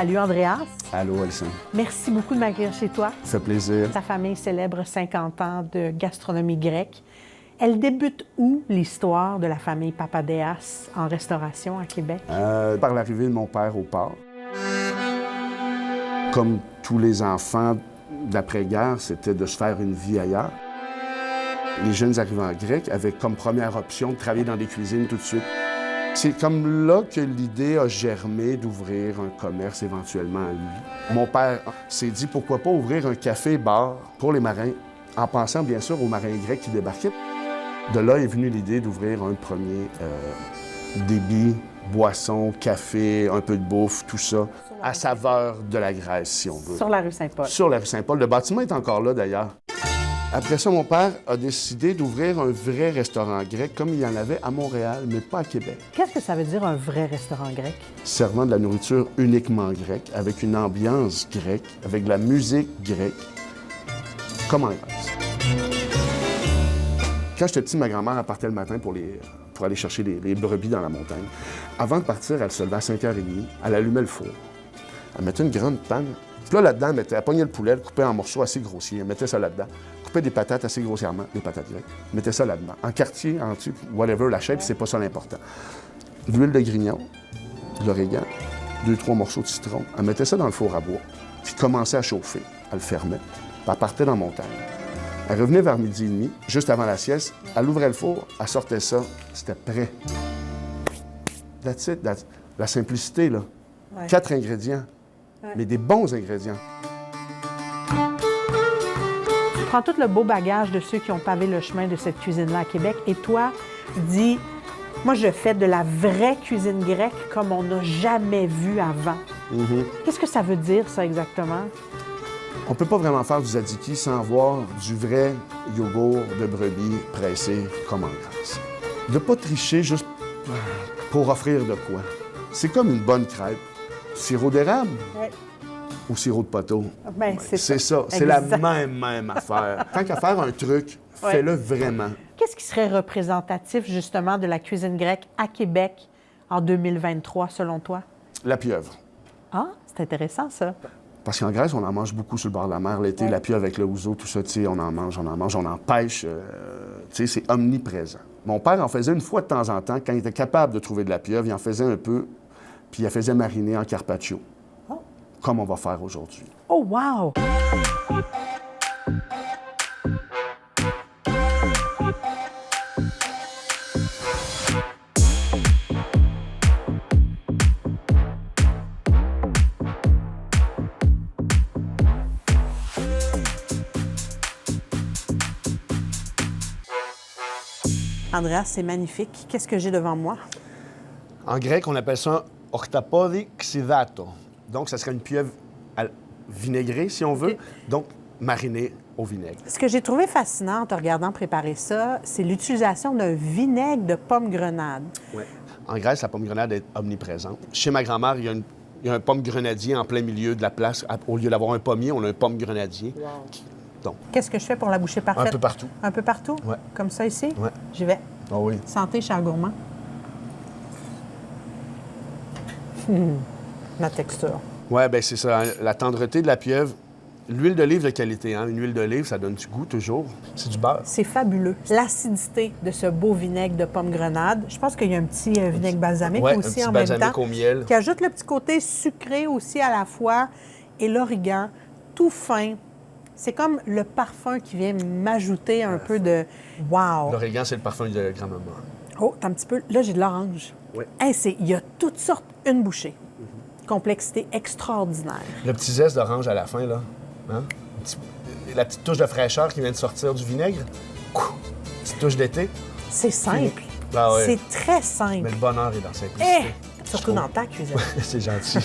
Salut Andreas. Allô, Alison. Merci beaucoup de m'accueillir chez toi. Ça fait plaisir. Ta famille célèbre 50 ans de gastronomie grecque. Elle débute où, l'histoire de la famille Papadéas en restauration à Québec? Par l'arrivée de mon père au port. Comme tous les enfants d'après-guerre, c'était de se faire une vie ailleurs. Les jeunes arrivants grecs avaient comme première option de travailler dans des cuisines tout de suite. C'est comme là que l'idée a germé d'ouvrir un commerce éventuellement à lui. Mon père s'est dit pourquoi pas ouvrir un café-bar pour les marins, en pensant bien sûr aux marins grecs qui débarquaient. De là est venue l'idée d'ouvrir un premier débit, boisson, café, un peu de bouffe, tout ça, à saveur de la Grèce, si on veut. Sur la rue Saint-Paul. Sur la rue Saint-Paul. Le bâtiment est encore là, d'ailleurs. Après ça, mon père a décidé d'ouvrir un vrai restaurant grec, comme il y en avait à Montréal, mais pas à Québec. Qu'est-ce que ça veut dire un vrai restaurant grec? Servant de la nourriture uniquement grecque, avec une ambiance grecque, avec de la musique grecque, comme en Grèce. Quand j'étais petit, ma grand-mère elle partait le matin pour aller chercher les brebis dans la montagne. Avant de partir, elle se levait à 5h30, elle allumait le four. Elle mettait une grande panne. Puis là-dedans, elle pognait le poulet, elle coupait en morceaux assez grossiers, elle mettait ça là-dedans. Coupait des patates assez grossièrement, des patates grecques, mettait ça là-dedans. En quartier, en tube, whatever, la shape, c'est pas ça l'important. De l'huile de grignon, de l'origan, 2-3 morceaux de citron. Elle mettait ça dans le four à bois, puis commençait à chauffer. Elle le fermait, puis elle partait dans la montagne. Elle revenait vers 12h30, juste avant la sieste, elle ouvrait le four, elle sortait ça, c'était prêt. That's it, la simplicité, là. Ouais. 4 ingrédients, mais des bons ingrédients. Tu prends tout le beau bagage de ceux qui ont pavé le chemin de cette cuisine-là à Québec et toi, dis, moi, je fais de la vraie cuisine grecque comme on n'a jamais vu avant. Qu'est-ce que ça veut dire, ça, exactement? On peut pas vraiment faire du tzatziki sans avoir du vrai yogourt de brebis pressé comme en Grèce. De pas tricher juste pour offrir de quoi. C'est comme une bonne crêpe. Sirop d'érable ou sirop de poteau. Ben, c'est ça. C'est la même affaire. Tant qu'à faire un truc, fais-le vraiment. Qu'est-ce qui serait représentatif, justement, de la cuisine grecque à Québec en 2023, selon toi? La pieuvre. Ah, c'est intéressant, ça. Parce qu'en Grèce, on en mange beaucoup sur le bord de la mer l'été. La pieuvre avec le ouzo, tout ça, tu sais, on en mange, on en pêche. Tu sais, c'est omniprésent. Mon père en faisait une fois de temps en temps. Quand il était capable de trouver de la pieuvre, il en faisait un peu, puis il la faisait mariner en carpaccio. Oh. Comme on va faire aujourd'hui. Oh, wow! Andreas, c'est magnifique. Qu'est-ce que j'ai devant moi? En grec, on appelle ça orthapodi xidato. Donc, ça serait une pieuvre vinaigrée, si on veut, donc marinée au vinaigre. Ce que j'ai trouvé fascinant en te regardant préparer ça, c'est l'utilisation d'un vinaigre de pomme grenade. Oui. En Grèce, la pomme grenade est omniprésente. Chez ma grand-mère, il y a un pomme grenadier en plein milieu de la place. Au lieu d'avoir un pommier, on a un pomme grenadier. Wow. Donc, qu'est-ce que je fais pour la boucher parfaite? Un peu partout. Un peu partout? Oui. Comme ça ici? Oui. J'y vais. Ah oui. Santé, cher gourmand. Ma texture. Oui, bien c'est ça. La tendreté de la pieuvre. L'huile d'olive de qualité, hein? Une huile d'olive, ça donne du goût toujours. C'est du beurre. C'est fabuleux. L'acidité de ce beau vinaigre de pomme grenade. Je pense qu'il y a un petit vinaigre balsamique aussi en même temps. Balsamique au miel. Qui ajoute le petit côté sucré aussi à la fois. Et l'origan, tout fin. C'est comme le parfum qui vient m'ajouter un peu de wow. L'origan, c'est le parfum de grand-maman. Oh, t'as un petit peu. Là, j'ai de l'orange. Oui. Hey, il y a toutes sortes, une bouchée. Complexité extraordinaire. Le petit zeste d'orange à la fin, là. Hein? La petite touche de fraîcheur qui vient de sortir du vinaigre. Petite touche d'été. C'est simple. Ah ouais. C'est très simple. Mais le bonheur est dans la simplicité. Surtout dans ta cuisine. C'est gentil.